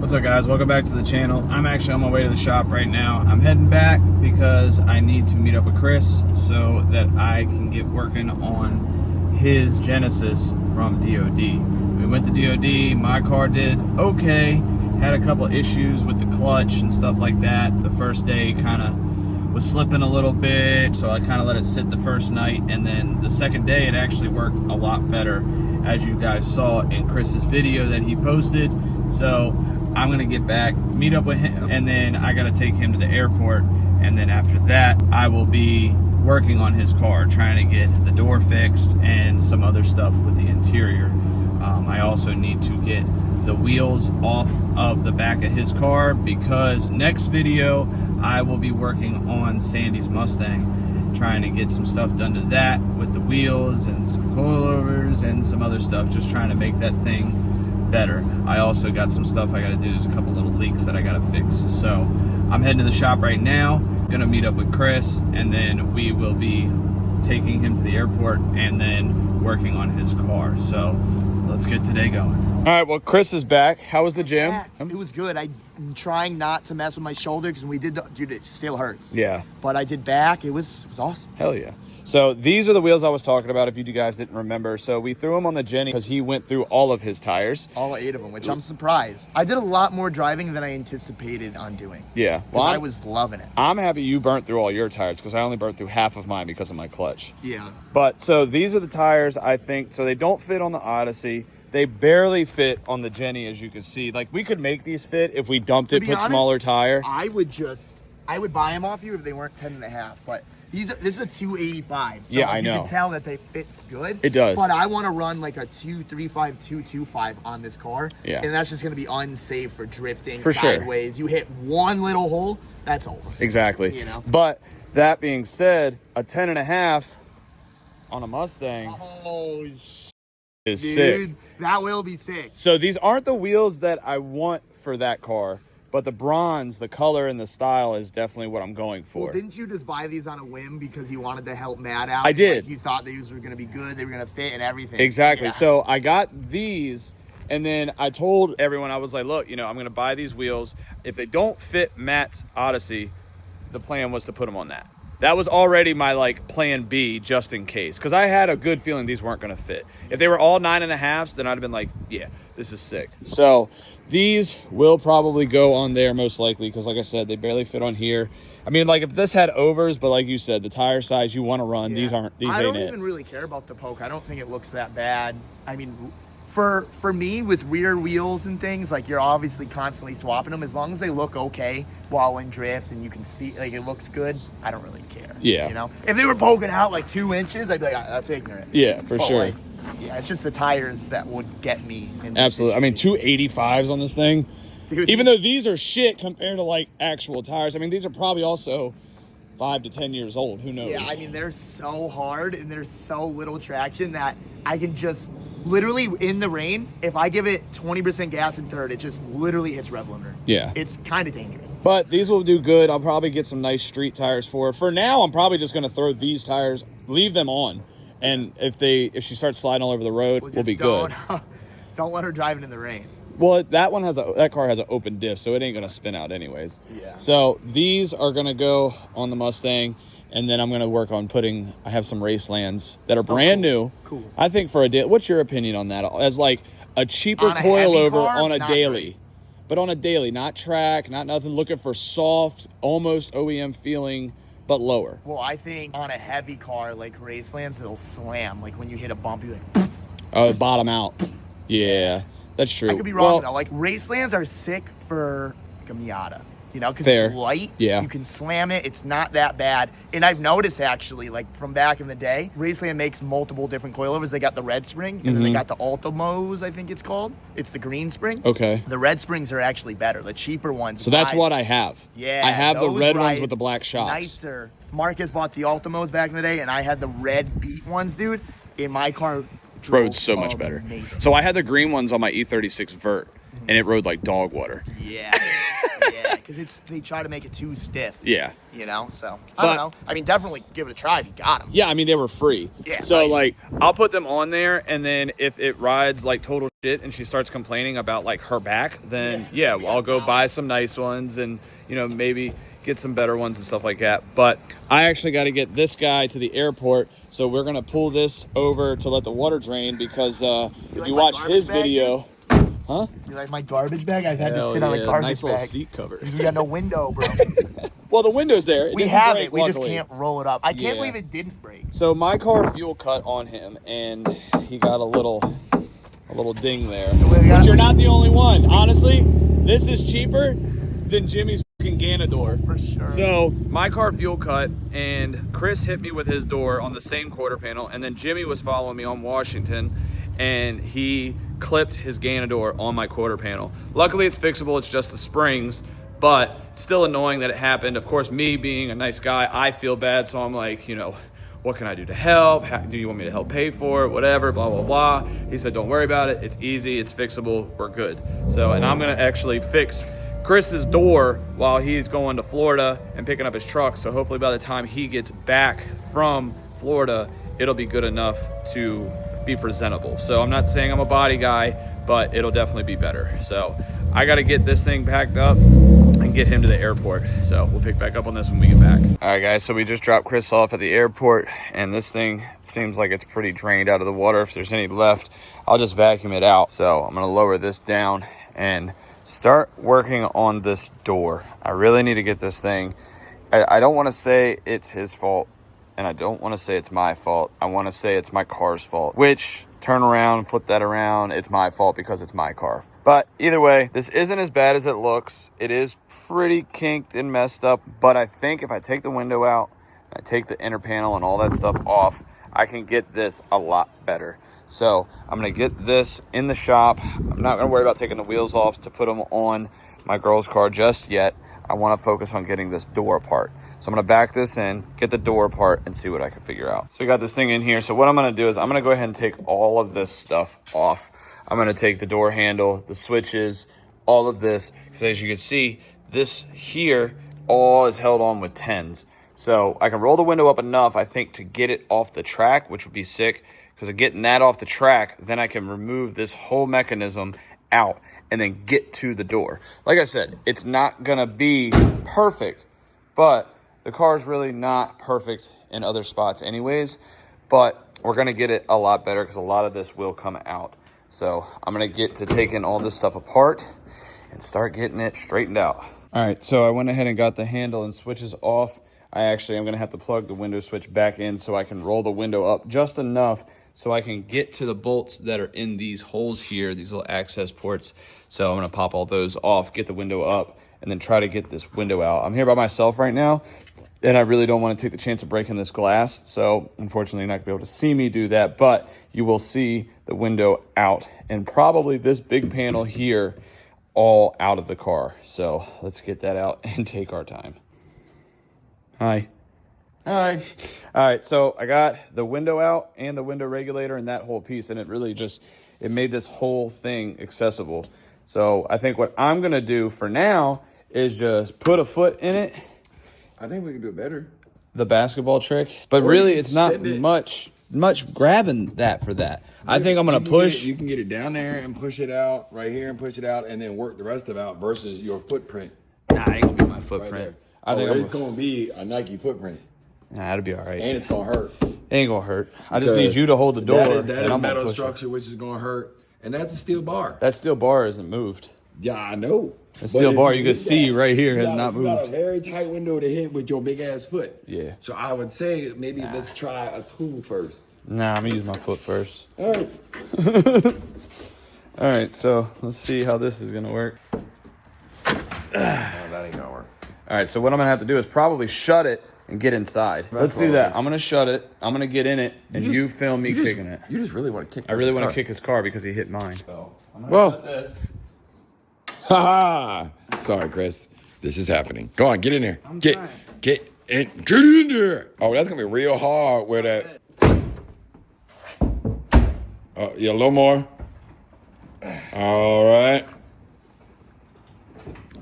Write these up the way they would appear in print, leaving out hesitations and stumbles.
What's up, guys? Welcome back to the channel. I'm actually on my way to the shop right now. I'm heading back because I need to meet up with Chris so that I can get working on his Genesis from DOD. We went to DOD, my car did okay, had a couple issues with the clutch and stuff like that. The first day kind of was slipping a little bit, so I kind of let it sit the first night, and then the second day it actually worked a lot better, as you guys saw in Chris's video that he posted. So I'm gonna get back, meet up with him, and then I gotta take him to the airport, and then after that I will be working on his car, trying to get the door fixed and some other stuff with the interior. I also need to get the wheels off of the back of his car, because next video I will be working on Sandy's Mustang, trying to get some stuff done to that with the wheels and some coilovers and some other stuff, just trying to make that thing better. I also got some stuff I gotta do. There's a couple little leaks that I gotta fix. So I'm heading to the shop right now, gonna meet up with Chris, and then we will be taking him to the airport and then working on his car. So let's get today going. All right, well, Chris is back. How was the gym? Yeah, it was good. I'm trying not to mess with my shoulder because when we did dude, it still hurts. Yeah. But I did back. It was awesome. Hell yeah. So these are the wheels I was talking about, if you guys didn't remember. So we threw them on the Jenny because he went through all of his tires. All 8 of them, which I'm surprised. I did a lot more driving than I anticipated on doing. Yeah. Well, I was loving it. I'm happy you burnt through all your tires, because I only burnt through half of mine because of my clutch. Yeah. But so these are the tires, I think. So they don't fit on the Odyssey. They barely fit on the Jenny, as you can see. Like, we could make these fit if we dumped it, put honest, smaller tire. I would buy them off you if they weren't 10.5, but this is a 285. So yeah, I know. You can tell that they fit good. It does. But I want to run like a 235, 225 on this car. Yeah. And that's just going to be unsafe for drifting, for sideways. Sure. You hit one little hole, that's over. Exactly. You know? But that being said, a 10.5 on a Mustang. Oh, is dude, sick. That will be sick. So these aren't the wheels that I want for that car, but the bronze, the color and the style is definitely what I'm going for. Well, didn't you just buy these on a whim because you wanted to help Matt out? I did. Like you thought these were going to be good, they were going to fit and everything. Exactly. Yeah. So I got these, and then I told everyone, I was like, look, you know, I'm going to buy these wheels. If they don't fit Matt's Odyssey, the plan was to put them on that. That was already my like plan B, just in case, because I had a good feeling these weren't going to fit. If they were all 9.5s, then I'd have been like, yeah, this is sick. So these will probably go on there most likely, because like I said, they barely fit on here. I mean, like, if this had overs, but like you said, the tire size you want to run, these ain't it. I don't even really care about the poke. I don't think it looks that bad. I mean, for me, with rear wheels and things, like, you're obviously constantly swapping them. As long as they look okay while in drift and you can see, like, it looks good, I don't really care. Yeah. You know? If they were poking out like 2 inches, I'd be like, that's ignorant. Yeah, for sure. Like, yeah, it's just the tires that would get me. Absolutely. I mean, 285s on this thing. Dude, even though these are shit compared to like actual tires, I mean, these are probably also 5 to 10 years old. Who knows? Yeah, I mean, they're so hard and there's so little traction that I can just literally, in the rain, if I give it 20% gas in third, it just literally hits rev limiter. Yeah. It's kind of dangerous. But these will do good. I'll probably get some nice street tires for her. For now, I'm probably just going to throw these tires, leave them on. And if she starts sliding all over the road, we'll be good. Don't let her drive it in the rain. Well, that car has an open diff, so it ain't gonna spin out anyways. Yeah. So these are gonna go on the Mustang, and then I'm gonna work on I have some Racelands that are brand new. Cool. I think for a day. What's your opinion on that? As like a cheaper coilover on a daily, but on a daily, not track, not nothing. Looking for soft, almost OEM feeling, but lower. Well, I think on a heavy car like Racelands, it'll slam. Like when you hit a bump, you're like, oh, bottom out. Yeah. That's true. I could be wrong though. Like, Racelands are sick for like a Miata, you know, because it's light. Yeah. You can slam it. It's not that bad. And I've noticed, actually, like, from back in the day, Raceland makes multiple different coilovers. They got the red spring, and then they got the Ultimos, I think it's called. It's the green spring. Okay. The red springs are actually better. The cheaper ones. So that's what I have. Yeah. I have the red ones with the black shocks. Nicer. Marcus bought the Ultimos back in the day, and I had the red beat ones, dude. In my car, rode so much better. So I had the green ones on my E36 Vert, and it rode like dog water. Yeah. Yeah, because they try to make it too stiff. Yeah. You know, so I don't know. I mean, definitely give it a try if you got them. Yeah, I mean, they were free. Yeah. So, like, I'll put them on there, and then if it rides like total shit and she starts complaining about like her back, then yeah, I'll go buy some nice ones and, you know, maybe get some better ones and stuff like that. But I actually got to get this guy to the airport, so we're gonna pull this over to let the water drain because if you watch his video, huh? You like my garbage bag? I've had to sit on a garbage nice bag. little seat cover. Because we got no window, bro. Well, the window's there. We have it. We just can't roll it up. I can't believe it didn't break. So my car fuel cut on him, and he got a little ding there. But you're not the only one. Honestly, this is cheaper than Jimmy's fucking Ganador. For sure. So my car fuel cut, and Chris hit me with his door on the same quarter panel, and then Jimmy was following me on Washington, and he clipped his Ganador on my quarter panel. Luckily, it's fixable. It's just the springs. But still annoying that it happened. Of course, me being a nice guy, I feel bad. So I'm like, you know, what can I do to help? Do you want me to help pay for it? Whatever, blah, blah, blah. He said, don't worry about it. It's easy. It's fixable. We're good. So, and I'm going to actually fix Chris's door while he's going to Florida and picking up his truck. So hopefully by the time he gets back from Florida, it'll be good enough to be presentable. So I'm not saying I'm a body guy, but it'll definitely be better. So I got to get this thing packed up and get him to the airport. So we'll pick back up on this when we get back. All right, guys, so we just dropped Chris off at the airport, and this thing seems like it's pretty drained out of the water. If there's any left, I'll just vacuum it out. So I'm gonna lower this down and start working on this door. I really need to get this thing. I don't want to say it's his fault, and I don't want to say it's my fault. I want to say it's my car's fault, which, turn around, flip that around, it's my fault because it's my car. But either way, this isn't as bad as it looks. It is pretty kinked and messed up, but I think if I take the window out, I take the inner panel and all that stuff off, I can get this a lot better. So I'm gonna get this in the shop. I'm not gonna worry about taking the wheels off to put them on my girl's car just yet. I wanna focus on getting this door apart. So I'm gonna back this in, get the door apart, and see what I can figure out. So we got this thing in here. So what I'm gonna do is I'm gonna go ahead and take all of this stuff off. I'm gonna take the door handle, the switches, all of this, because as you can see, this here all is held on with 10s. So I can roll the window up enough, I think, to get it off the track, which would be sick, because of getting that off the track, then I can remove this whole mechanism out and then get to the door. Like I said, it's not gonna be perfect, but the car is really not perfect in other spots anyways, but we're gonna get it a lot better because a lot of this will come out. So I'm gonna get to taking all this stuff apart and start getting it straightened out. All right, so I went ahead and got the handle and switches off. I'm gonna have to plug the window switch back in so I can roll the window up just enough so I can get to the bolts that are in these holes here, these little access ports. So I'm gonna pop all those off, get the window up, and then try to get this window out. I'm here by myself right now, and I really don't want to take the chance of breaking this glass. So unfortunately, you're not gonna be able to see me do that, but you will see the window out and probably this big panel here all out of the car. So let's get that out and take our time. Hi. Hi. All right, so I got the window out and the window regulator and that whole piece, and it really just, it made this whole thing accessible. So I think what I'm gonna do for now is just put a foot in it. I think we can do it better. The basketball trick, but really it's not much grabbing that for that. I think I'm gonna push. You can get it down there and push it out right here and push it out and then work the rest of it out versus your footprint. Nah, it ain't gonna be my footprint. Right, I think it's gonna be a Nike footprint. Nah, it'll be all right. And it's gonna hurt. It ain't gonna hurt. I just need you to hold the door. That is metal structure, which is gonna hurt, and that's a steel bar. That steel bar isn't moved. Yeah, I know. The steel bar you can see right here has not moved. You got a very tight window to hit with your big ass foot. Yeah. So I would say maybe let's try a tool first. Nah, I'm gonna use my foot first. All right. All right, so let's see how this is gonna work. No, that ain't gonna work. All right, so what I'm gonna have to do is probably shut it and get inside. Let's do that. I'm gonna shut it. I'm gonna get in it, and you film me kicking it. You just really want to kick. I really want to kick his car because he hit mine. So I'm gonna shut this. Ha ha! Sorry, Chris. This is happening. Go on, get in there. Get in there. Oh, that's gonna be real hard where that. Yeah, a little more. All right.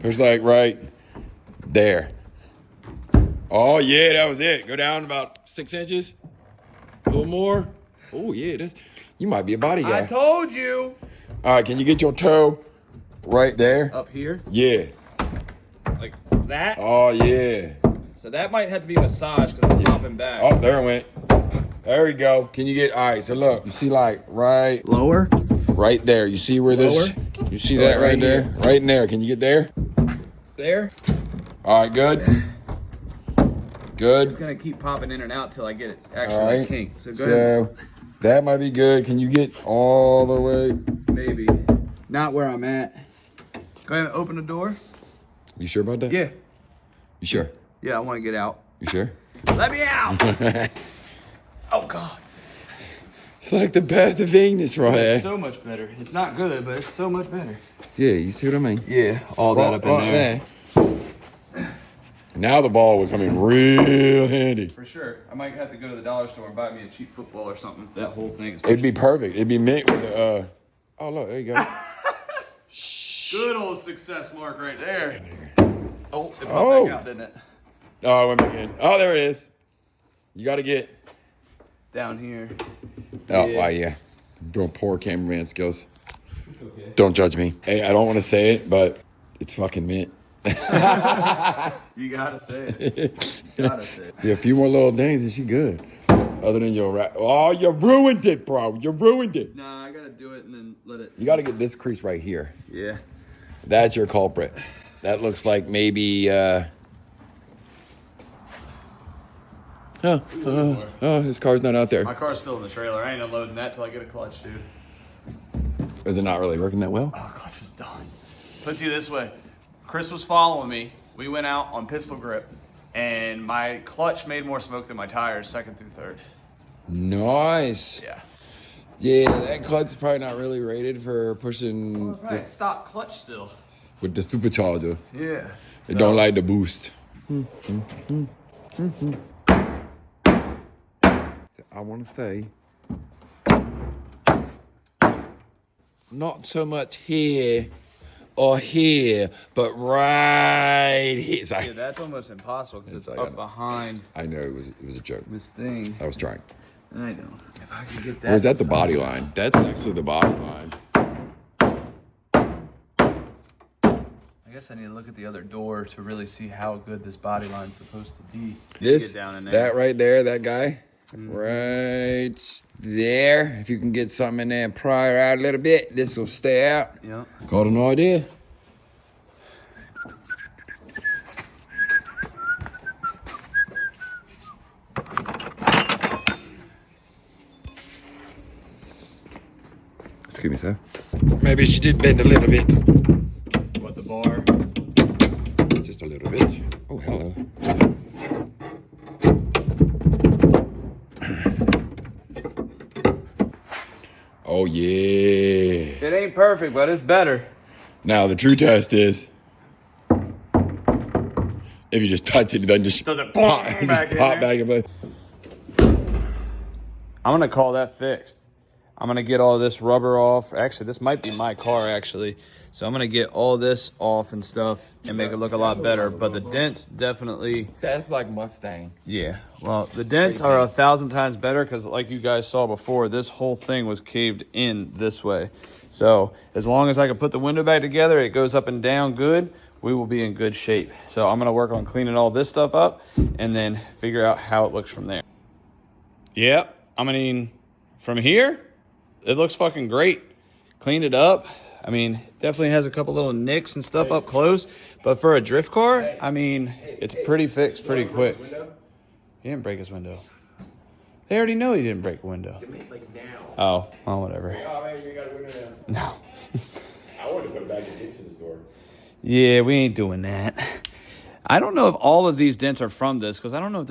Push like right there. Oh, yeah, that was it. Go down about 6 inches. A little more. Oh, yeah, that's... You might be a body guy. I told you. All right, can you get your toe right there? Up here? Yeah. Like that? Oh, yeah. So that might have to be massaged because I'm popping back. Oh, there it went. There we go. Can you get... All right, so look. You see like right... Lower? Right there. You see where this... Lower? You see that right there? Here. Right in there. Can you get there? There? All right, good. Good. It's going to keep popping in and out till I get it actually kinked. So go ahead. So that might be good. Can you get all the way? Maybe. Not where I'm at. Go ahead and open the door. You sure about that? Yeah. You sure? Yeah, I want to get out. You sure? Let me out! Oh, God. It's like the path of Venus right there. It's so much better. It's not good, but it's so much better. Yeah, you see what I mean? Yeah, all that up in there. Now the ball would come in real handy. For sure. I might have to go to the dollar store and buy me a cheap football or something. That whole thing is It'd be perfect. It'd be mint with a, oh, look, there you go. Good old success mark right there. Oh, it popped Oh. back out, didn't it? Oh, I went back in. Oh, there it is. You got to get. Down here. Oh, Yeah. wow, yeah. Doing poor cameraman skills. It's okay. Don't judge me. Hey, I don't want to say it, but it's fucking mint. You gotta say it. Gotta say it. Yeah, a few more little things and she good. Other than your rap. Oh, you ruined it, bro. You ruined it. Nah, I gotta do it and then let it. You got to get this crease right here. Yeah. That's your culprit. That looks like maybe, his car's not out there. My car's still in the trailer. I ain't unloading that till I get a clutch, dude. Is it not really working that well? Oh, clutch is done. Put it to you this way. Chris was following me. We went out on pistol grip, and my clutch made more smoke than my tires, second through third. Nice. Yeah. Yeah, that clutch is probably not really rated for pushing Right, stock clutch still. with the supercharger. Yeah. It don't like the boost. I want to say, not so much here or here, but right here. It's like, Yeah, that's almost impossible because it's like, up behind I know it was a joke. this thing. I was trying. I know. If I can get that. Or is that the body line? That's actually the body line. I guess I need to look at the other door to really see how good this body line's supposed to be. This, Get down in there. that right there, that guy, right there. If you can get something in there and pry her out a little bit, this will stay out. Yep. Got an idea? Excuse me, sir. Maybe she did bend a little bit. What, the bar? Just a little bit. Oh, hello. Oh, yeah. It ain't perfect, but it's better. Now, the true test is if you just touch it, it doesn't just Does it pop, pop just back in pop there? back in place. I'm gonna call that fixed. I'm gonna get all this rubber off. Actually, this might be my car, actually. So I'm gonna get all this off and stuff and make it look a lot better. But the dents definitely... That's like Mustang. Yeah, well, the dents are 1,000 times better because like you guys saw before, this whole thing was caved in this way. So as long as I can put the window back together, it goes up and down good, we will be in good shape. So I'm gonna work on cleaning all this stuff up and then figure out how it looks from there. Yep, I mean, from here, it looks fucking great. Cleaned it up. I mean, definitely has a couple little nicks and stuff up close, but for a drift car, I mean, it's pretty fixed pretty quick. He didn't break his window. They already know he didn't break a window. Like now. Oh, well, whatever. Oh, man, you got a window now. No. I wanted to put back the dents in the store. Yeah, we ain't doing that. I don't know if all of these dents are from this, because I don't know if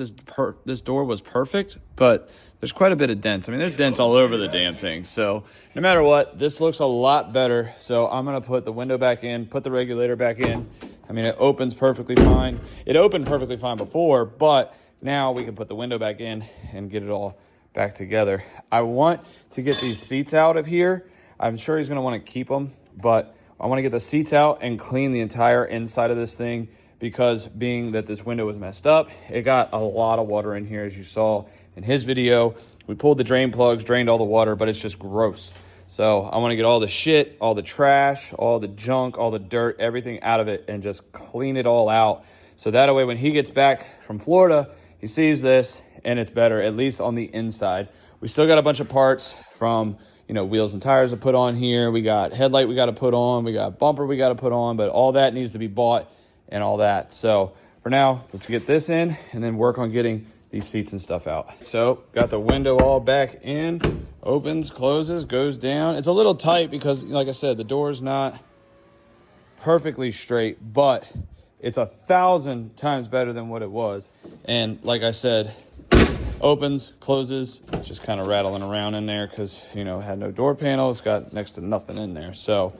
this door was perfect, but there's quite a bit of dents. I mean, there's dents all over the damn thing. So no matter what, this looks a lot better. So I'm going to put the window back in, put the regulator back in. I mean, it opens perfectly fine. It opened perfectly fine before, but now we can put the window back in and get it all back together. I want to get these seats out of here. I'm sure he's going to want to keep them, but I want to get the seats out and clean the entire inside of this thing, because being that this window was messed up, it got a lot of water in here, as you saw in his video. We pulled the drain plugs, drained all the water, but it's just gross. So I want to get all the shit, all the trash, all the junk, all the dirt, everything out of it, and just clean it all out. So that way when he gets back from Florida, he sees this and it's better, at least on the inside. We still got a bunch of parts from, you know, wheels and tires to put on here. We got headlight we got to put on. We got bumper we got to put on, but all that needs to be bought and all that. So for now, let's get this in and then work on getting these seats and stuff out. So got the window all back in, opens, closes, goes down. It's a little tight because, like I said, the door's not perfectly straight, but it's 1,000 times better than what it was. And like I said, opens, closes, it's just kind of rattling around in there because, you know, it had no door panel. It's got next to nothing in there. So,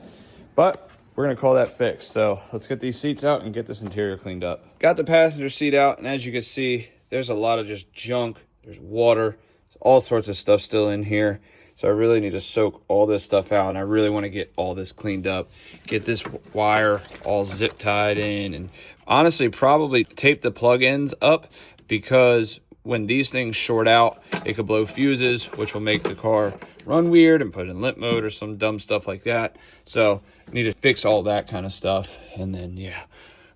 but we're going to call that fixed. So let's get these seats out and get this interior cleaned up. Got the passenger seat out, and as you can see, there's a lot of just junk. There's water, there's all sorts of stuff still in here. So I really need to soak all this stuff out, and I really want to get all this cleaned up, get this wire all zip tied in, and honestly probably tape the plug-ins up, because when these things short out, it could blow fuses, which will make the car run weird and put it in limp mode or some dumb stuff like that. So I need to fix all that kind of stuff, and then, yeah,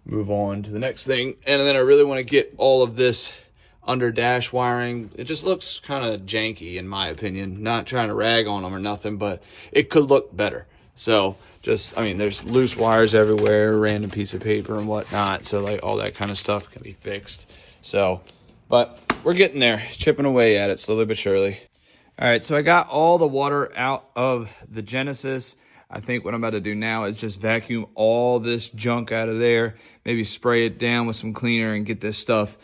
move on to the next thing. And then I really want to get all of this under dash wiring. It just looks kind of janky in my opinion. Not trying to rag on them or nothing, but it could look better. So just, I mean, there's loose wires everywhere, random piece of paper and whatnot. So like all that kind of stuff can be fixed. So, but we're getting there, chipping away at it slowly but surely. All right, so I got all the water out of the Genesis. I think what I'm about to do now is just vacuum all this junk out of there, maybe spray it down with some cleaner and get this stuff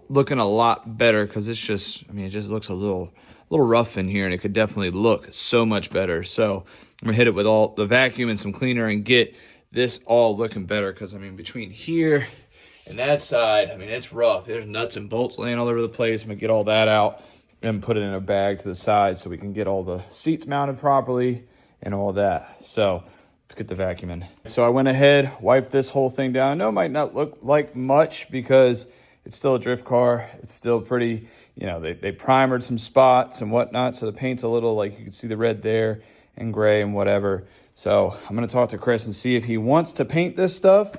looking a lot better, because it's just, I mean, it just looks a little rough in here, and it could definitely look so much better. So I'm gonna hit it with all the vacuum and some cleaner and get this all looking better, because I mean, between here and that side, I mean, it's rough. There's nuts and bolts laying all over the place. I'm gonna get all that out and put it in a bag to the side so we can get all the seats mounted properly and all that. So let's get the vacuum in. So I went ahead, wiped this whole thing down. I know it might not look like much because it's still a drift car. It's still pretty, you know, they primered some spots and whatnot. So the paint's a little, like, you can see the red there and gray and whatever. So I'm gonna talk to Chris and see if he wants to paint this stuff.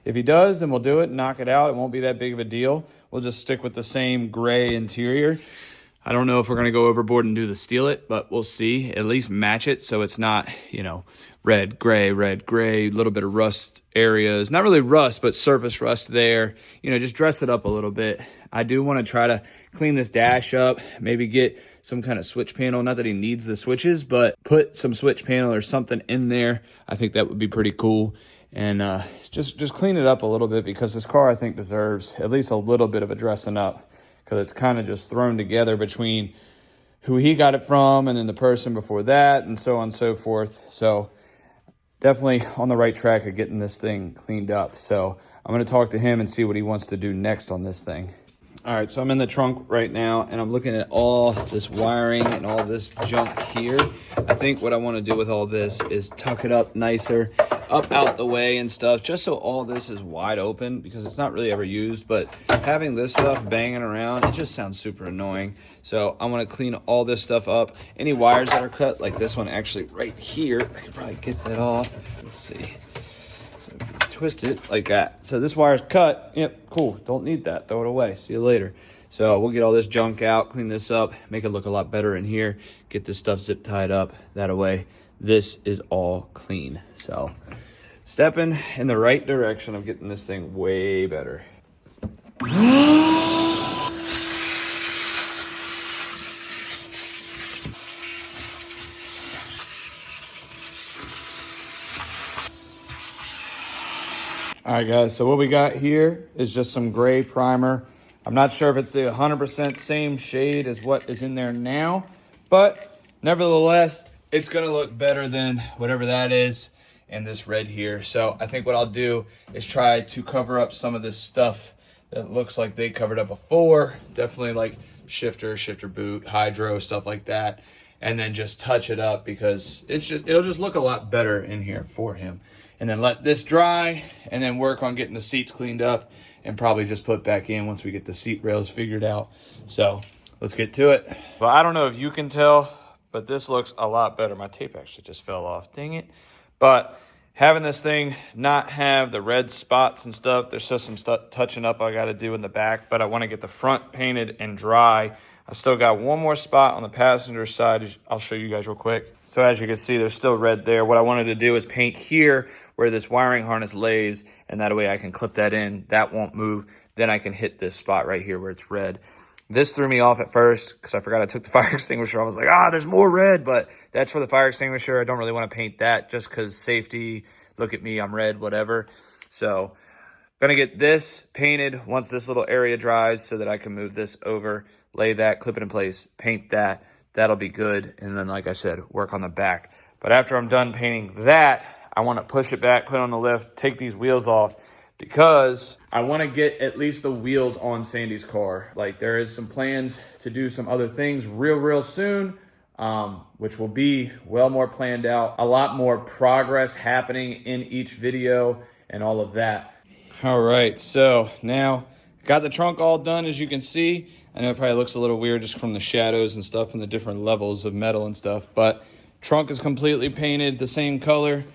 If he does, then we'll do it and knock it out. It won't be that big of a deal. We'll just stick with the same gray interior. I don't know if we're going to go overboard and do the steal it, but we'll see. At least match it so it's not, you know, red, gray, a little bit of rust areas. Not really rust, but surface rust there. You know, just dress it up a little bit. I do want to try to clean this dash up, maybe get some kind of switch panel. Not that he needs the switches, but put some switch panel or something in there. I think that would be pretty cool. And just clean it up a little bit, because this car, I think, deserves at least a little bit of a dressing up, because it's kind of just thrown together between who he got it from and then the person before that and so on and so forth. So definitely on the right track of getting this thing cleaned up. So I'm going to talk to him and see what he wants to do next on this thing. All right, so I'm in the trunk right now, and I'm looking at all this wiring and all this junk here. I think what I want to do with all this is tuck it up nicer, up out the way and stuff, just so all this is wide open, because it's not really ever used. But having this stuff banging around, it just sounds super annoying. So I want to clean all this stuff up. Any wires that are cut, like this one actually right here, I could probably get that off. Let's see. Twist it like that. So this wire's cut. Yep, cool. Don't need that. Throw it away. See you later. So we'll get all this junk out, clean this up, make it look a lot better in here, get this stuff zip tied up. That way, this is all clean. So stepping in the right direction of getting this thing way better. All right, guys, so what we got here is just some gray primer. I'm not sure if it's the 100% same shade as what is in there now, but nevertheless, it's gonna look better than whatever that is and this red here. So I think what I'll do is try to cover up some of this stuff that looks like they covered up before. Definitely like shifter boot, hydro, stuff like that. and then just touch it up because it'll just look a lot better in here for him. And then let this dry and then work on getting the seats cleaned up and probably just put back in once we get the seat rails figured out. So let's get to it. Well, I don't know if you can tell, but this looks a lot better. My tape actually just fell off, dang it. But having this thing not have the red spots and stuff, there's just some stuff touching up I got to do in the back, but I want to get the front painted and dry. I still got one more spot on the passenger side. I'll show you guys real quick. So as you can see, there's still red there. What I wanted to do is paint here where this wiring harness lays, and that way I can clip that in. That won't move. Then I can hit this spot right here where it's red. This threw me off at first because I forgot I took the fire extinguisher. I was like, there's more red, but that's for the fire extinguisher. I don't really want to paint that just because safety. Look at me, I'm red, whatever. So I'm going to get this painted once this little area dries so that I can move this over, lay that, clip it in place, paint that. That'll be good. And then, like I said, work on the back. But after I'm done painting that, I want to push it back, put it on the lift, take these wheels off, because I want to get at least the wheels on Sandy's car. Like, there is some plans to do some other things real soon, which will be well more planned out, a lot more progress happening in each video and all of that. All right, so now got the trunk all done, as you can see. I know it probably looks a little weird just from the shadows and stuff and the different levels of metal and stuff, but trunk is completely painted the same color.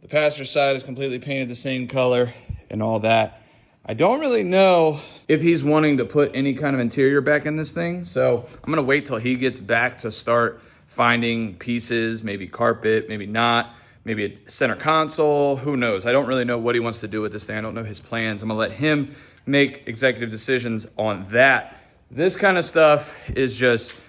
The passenger side is completely painted the same color and all that. I don't really know if he's wanting to put any kind of interior back in this thing, so I'm gonna wait till he gets back to start finding pieces, maybe carpet, maybe not, maybe a center console, who knows? I don't really know what he wants to do with this thing. I don't know his plans. I'm gonna let him make executive decisions on that. This kind of stuff is just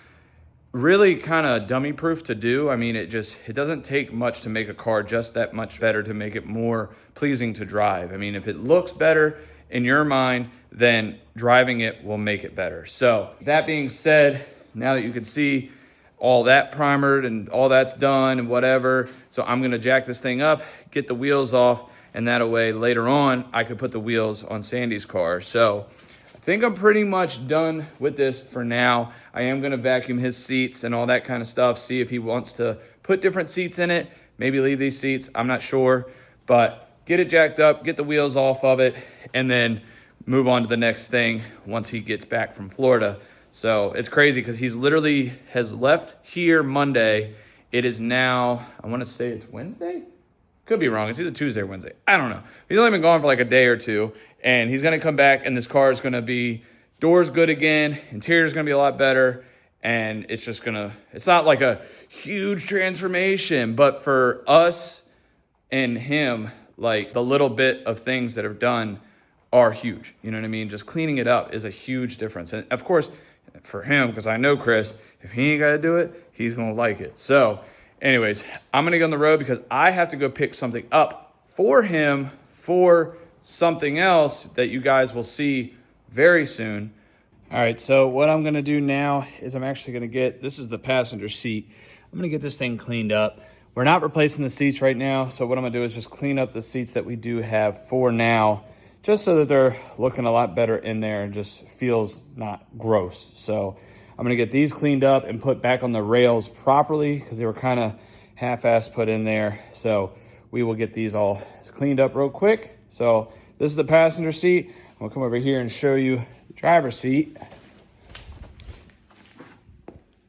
really kind of dummy proof to do. I mean, it doesn't take much to make a car just that much better, to make it more pleasing to drive. I mean, if it looks better in your mind, then driving it will make it better. So that being said, now that you can see all that primered and all that's done and whatever, so I'm gonna jack this thing up, get the wheels off, and that way later on I could put the wheels on Sandy's car. So I think I'm pretty much done with this for now. I am gonna vacuum his seats and all that kind of stuff, see if he wants to put different seats in it, maybe leave these seats, I'm not sure, but get it jacked up, get the wheels off of it, and then move on to the next thing once he gets back from Florida. So it's crazy because he's literally has left here Monday. It is now, I wanna say it's Wednesday? Could be wrong, it's either Tuesday or Wednesday, I don't know. He's only been gone for like a day or two, and he's gonna come back and this car is gonna be, doors good again, interior's gonna be a lot better, and it's just gonna, it's not like a huge transformation, but for us and him, like the little bit of things that are done are huge. You know what I mean? Just cleaning it up is a huge difference. And of course, for him, because I know Chris, if he ain't got to do it, he's going to like it. So anyways, I'm going to go on the road because I have to go pick something up for him for something else that you guys will see very soon. All right, so what I'm going to do now is I'm actually going to get, this is the passenger seat. I'm going to get this thing cleaned up. We're not replacing the seats right now, so what I'm gonna do is just clean up the seats that we do have for now, just so that they're looking a lot better in there and just feels not gross. So I'm gonna get these cleaned up and put back on the rails properly because they were kind of half-assed put in there. So we will get these all cleaned up real quick. So this is the passenger seat. I'm gonna come over here and show you the driver's seat.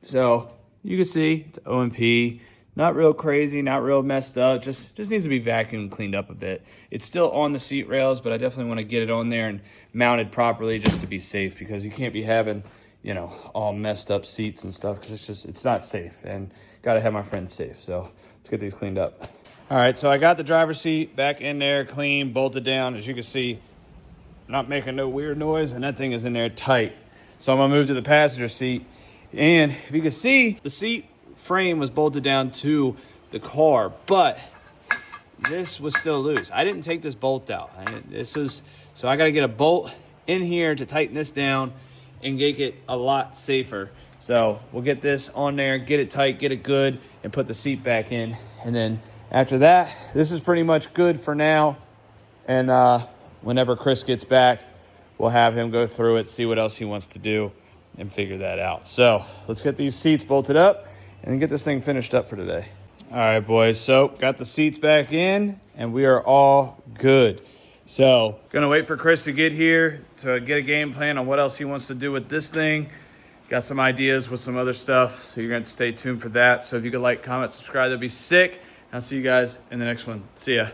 So you can see it's OMP. Not real crazy, not real messed up, just needs to be vacuumed and cleaned up a bit. It's still on the seat rails, but I definitely want to get it on there and mounted properly just to be safe, because you can't be having, you know, all messed up seats and stuff, because it's not safe, and got to have my friends safe. So let's get these cleaned up. All right, so I got the driver's seat back in there, clean, bolted down. As you can see, not making no weird noise, and that thing is in there tight. So I'm gonna move to the passenger seat, and if you can see, the seat frame was bolted down to the car, but this was still loose. I didn't take this bolt out. So I got to get a bolt in here to tighten this down and make it a lot safer. So we'll get this on there, get it tight, get it good, and put the seat back in. And then after that, this is pretty much good for now. And whenever Chris gets back, we'll have him go through it, see what else he wants to do, and figure that out. So let's get these seats bolted up, and then get this thing finished up for today. All right, boys, so got the seats back in and we are all good. So gonna wait for Chris to get here to get a game plan on what else he wants to do with this thing. Got some ideas with some other stuff, so you're gonna have to stay tuned for that. So if you could like, comment, subscribe, that'd be sick. I'll see you guys in the next one. See ya.